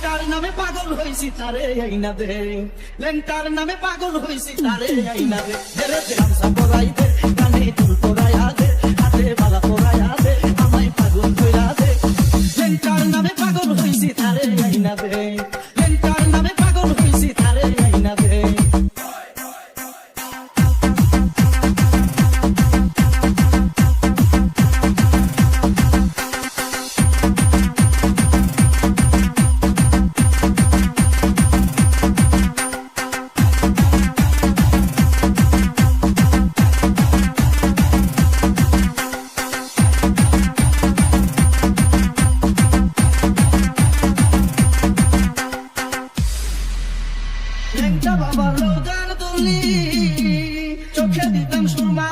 লেংটার নামে পাগল হইছি তারে আইনা দে, লেংটার নামে পাগল হইছি তারে আইনা দে, ধীরে ধীরে গামছা পরাই দে, কানে চুল পরাইয়া দে, হাতে মালা পরাইয়া দে, আমায় পাগল কইরা দে। লেংটার নামে পাগল হইছি তারে আইনা দে, লেংটার নামে পাগল হইছি তারে আইনা দে। লেংটা বাবার রোজার তুলি, চোখে দিতাম সুরমা